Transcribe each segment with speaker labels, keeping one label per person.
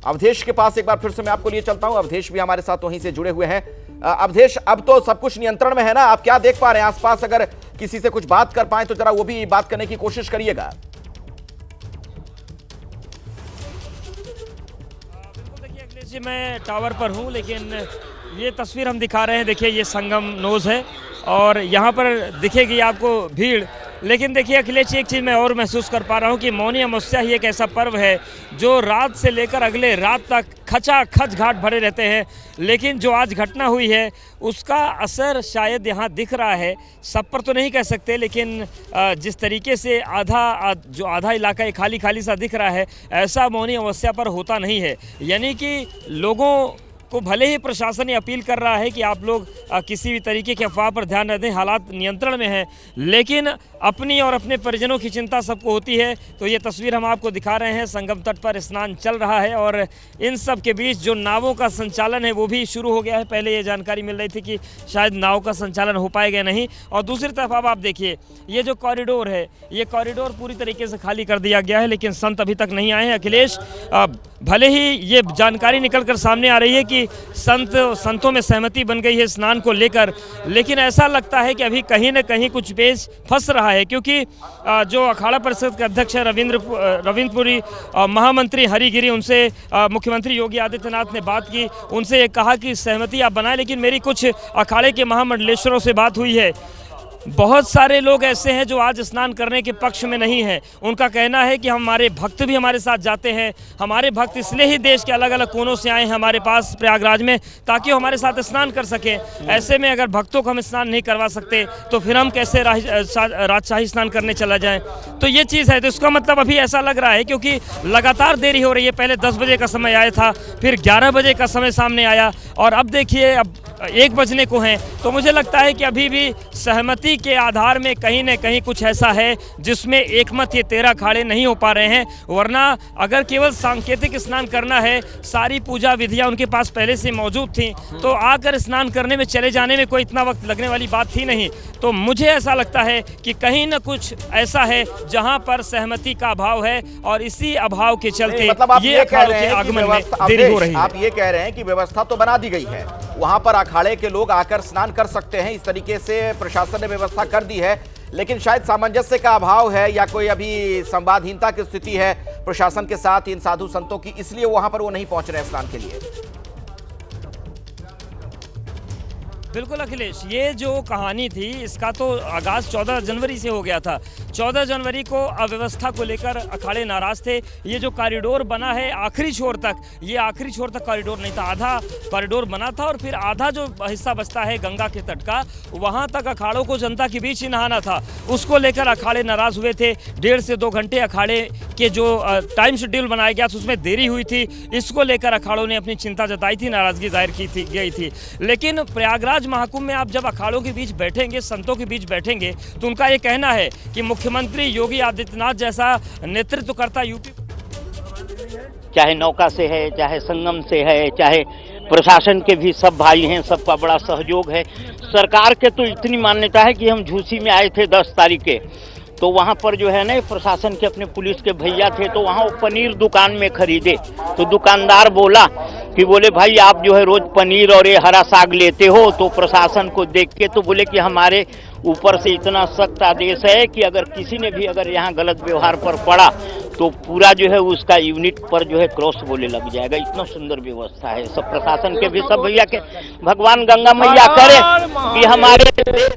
Speaker 1: अवधेश के पास एक बार फिर से मैं आपको लिए चलता हूं। अवधेश भी हमारे साथ वहीं से जुड़े हुए हैं। अवधेश, अब तो सब कुछ नियंत्रण में है ना? आप क्या देख पा रहे हैं आसपास? अगर किसी से कुछ बात कर पाए तो जरा वो भी बात करने की कोशिश करिएगा।
Speaker 2: बिल्कुल, देखिए अखिलेश जी, मैं टावर पर हूं, लेकिन ये तस्वीर हम दिखा रहे हैं, देखिए ये संगम नोज है और यहाँ पर दिखेगी आपको भीड़। लेकिन देखिए अखिलेश जी, एक चीज़ मैं और महसूस कर पा रहा हूँ कि मौनी अमावस्या ही एक ऐसा पर्व है जो रात से लेकर अगले रात तक खचाखच घाट भरे रहते हैं। लेकिन जो आज घटना हुई है उसका असर शायद यहाँ दिख रहा है, सब पर तो नहीं कह सकते, लेकिन जिस तरीके से आधा इलाका ये खाली खाली सा दिख रहा है, ऐसा मौनी अमावस्या पर होता नहीं है। यानी कि लोगों को भले ही प्रशासन ये अपील कर रहा है कि आप लोग किसी भी तरीके के अफवाह पर ध्यान न दें, हालात नियंत्रण में हैं, लेकिन अपनी और अपने परिजनों की चिंता सबको होती है। तो ये तस्वीर हम आपको दिखा रहे हैं, संगम तट पर स्नान चल रहा है और इन सब के बीच जो नावों का संचालन है वो भी शुरू हो गया है। पहले ये जानकारी मिल रही थी कि शायद नाव का संचालन हो पाएगा नहीं। और दूसरी तरफ अब आप देखिए, ये जो कॉरिडोर है, ये कॉरिडोर पूरी तरीके से खाली कर दिया गया है, लेकिन संत अभी तक नहीं आए हैं। अखिलेश, भले ही ये जानकारी निकल कर सामने आ रही है कि संतों में सहमति बन गई है स्नान को लेकर, लेकिन ऐसा लगता है कि अभी कहीं न कहीं कुछ पेच फंस रहा है, क्योंकि जो अखाड़ा परिषद के अध्यक्ष है रविंद्रपुरी, महामंत्री हरिगिरी, उनसे मुख्यमंत्री योगी आदित्यनाथ ने बात की, उनसे ये कहा कि सहमति आप बनाएं। लेकिन मेरी कुछ अखाड़े के महामंडलेश्वरों से बात हुई है, बहुत सारे लोग ऐसे हैं जो आज स्नान करने के पक्ष में नहीं हैं। उनका कहना है कि हमारे भक्त भी हमारे साथ जाते हैं, हमारे भक्त इसलिए ही देश के अलग अलग कोनों से आए हैं हमारे पास प्रयागराज में, ताकि वो हमारे साथ स्नान कर सकें। ऐसे में अगर भक्तों को हम स्नान नहीं करवा सकते तो फिर हम कैसे राजशाही स्नान करने चला जाएं? तो ये चीज़ है। तो इसका मतलब अभी ऐसा लग रहा है, क्योंकि लगातार देरी हो रही है। पहले 10 बजे का समय आया था, फिर 11 बजे का समय सामने आया और अब देखिए अब 1 बजने को हैं। तो मुझे लगता है कि अभी भी सहमति के आधार में कहीं न कहीं कुछ ऐसा है जिसमें एकमत ये 13 अखाड़े नहीं हो पा रहे हैं। वरना अगर केवल सांकेतिक स्नान करना है, सारी पूजा विधियां उनके पास पहले से मौजूद थी, तो आकर स्नान करने में, चले जाने में कोई इतना वक्त लगने वाली बात थी नहीं। तो मुझे ऐसा लगता है कि कहीं न कुछ ऐसा है जहां पर सहमति का अभाव है और इसी अभाव के चलते ये अखाड़ों के आगमन में देरी हो रही है।
Speaker 1: आप ये कह रहे हैं कि व्यवस्था तो बना दी गई है, वहां पर अखाड़े के लोग आकर स्नान कर सकते हैं, इस तरीके से प्रशासन ने व्यवस्था कर दी है, लेकिन शायद सामंजस्य का अभाव है या कोई अभी संवादहीनता की स्थिति है प्रशासन के साथ इन साधु संतों की, इसलिए वहां पर वो नहीं पहुंच रहे स्नान के लिए।
Speaker 2: बिल्कुल अखिलेश, ये जो कहानी थी इसका तो आगाज 14 जनवरी से हो गया था। 14 जनवरी को अव्यवस्था को लेकर अखाड़े नाराज थे। ये जो कॉरिडोर बना है आखिरी छोर तक, ये आखिरी छोर तक कॉरिडोर नहीं था, आधा कॉरिडोर बना था और फिर आधा जो हिस्सा बचता है गंगा के तट का, वहाँ तक अखाड़ों को जनता के बीच ही नहाना था। उसको लेकर अखाड़े नाराज हुए थे। 1.5 से 2 घंटे अखाड़े के जो टाइम शेड्यूल बनाया गया था उसमें देरी हुई थी। इसको लेकर अखाड़ों ने अपनी चिंता जताई थी, नाराजगी जाहिर की गई थी। लेकिन प्रयागराज महाकुंभ में आप जब अखाड़ों के बीच बैठेंगे, संतों के बीच बैठेंगे, तो उनका ये कहना है कि मुख्यमंत्री योगी आदित्यनाथ जैसा नेतृत्व करता यूपी,
Speaker 3: चाहे नौका से है, चाहे संगम से है, चाहे प्रशासन के भी सब भाई हैं, सबका बड़ा सहयोग है। सरकार के तो इतनी मान्यता है कि हम झूसी में आए थे 10 तारीख के, तो वहाँ पर जो है ना प्रशासन के अपने पुलिस के भैया थे, तो वहाँ वो पनीर दुकान में खरीदे, तो दुकानदार बोला कि बोले भाई आप जो है रोज पनीर और ये हरा साग लेते हो, तो प्रशासन को देख के तो बोले कि हमारे ऊपर से इतना सख्त आदेश है कि अगर किसी ने भी अगर यहाँ गलत व्यवहार पर पड़ा तो पूरा जो है उसका यूनिट पर जो है क्रॉस बोले लग जाएगा। इतना सुंदर व्यवस्था है। सब प्रशासन के भी सब भैया के भगवान गंगा मैया करे कि हमारे।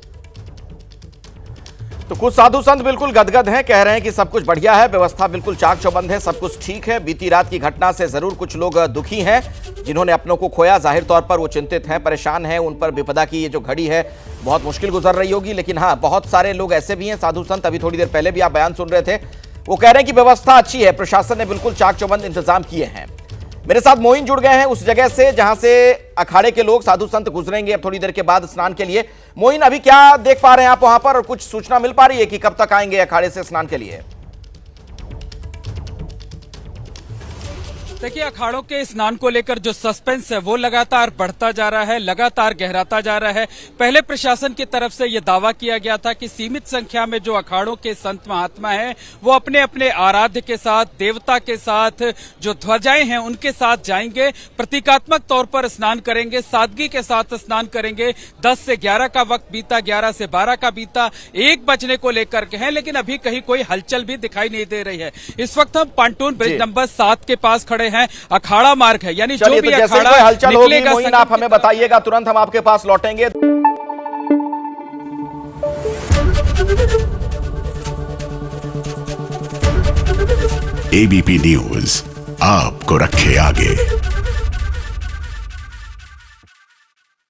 Speaker 1: तो कुछ साधु संत बिल्कुल गदगद हैं, कह रहे हैं कि सब कुछ बढ़िया है, व्यवस्था बिल्कुल चाक चौबंद है, सब कुछ ठीक है। बीती रात की घटना से जरूर कुछ लोग दुखी हैं, जिन्होंने अपनों को खोया, जाहिर तौर पर वो चिंतित हैं, परेशान हैं। उन पर विपदा की ये जो घड़ी है बहुत मुश्किल गुजर रही होगी। लेकिन हाँ, बहुत सारे लोग ऐसे भी हैं साधु संत, अभी थोड़ी देर पहले भी आप बयान सुन रहे थे, वो कह रहे हैं कि व्यवस्था अच्छी है, प्रशासन ने बिल्कुल चाक चौबंद इंतजाम किए हैं। मेरे साथ मोइन जुड़ गए हैं उस जगह से जहां से अखाड़े के लोग, साधु संत गुजरेंगे अब थोड़ी देर के बाद स्नान के लिए। मोइन, अभी क्या देख पा रहे हैं आप वहां पर, और कुछ सूचना मिल पा रही है कि कब तक आएंगे अखाड़े से स्नान के लिए?
Speaker 4: देखिए, अखाड़ों के स्नान को लेकर जो सस्पेंस है वो लगातार बढ़ता जा रहा है, लगातार गहराता जा रहा है। पहले प्रशासन की तरफ से ये दावा किया गया था कि सीमित संख्या में जो अखाड़ों के संत महात्मा हैं वो अपने अपने आराध्य के साथ, देवता के साथ, जो ध्वजाएं हैं उनके साथ जाएंगे, प्रतीकात्मक तौर पर स्नान करेंगे, सादगी के साथ स्नान करेंगे। 10 से 11 का वक्त बीता, 11 से 12 का बीता, 1 बजने को लेकर के हैं, लेकिन अभी कहीं कोई हलचल भी दिखाई नहीं दे रही है। इस वक्त हम पांटून ब्रिज नंबर 7 के पास खड़े हैं। अखाड़ा मार्ग है, यानी जो भी अखाड़ा
Speaker 1: हलचल होगी मोइन आप हमें बताइएगा, तुरंत हम आपके पास लौटेंगे।
Speaker 5: एबीपी न्यूज आपको रखे आगे।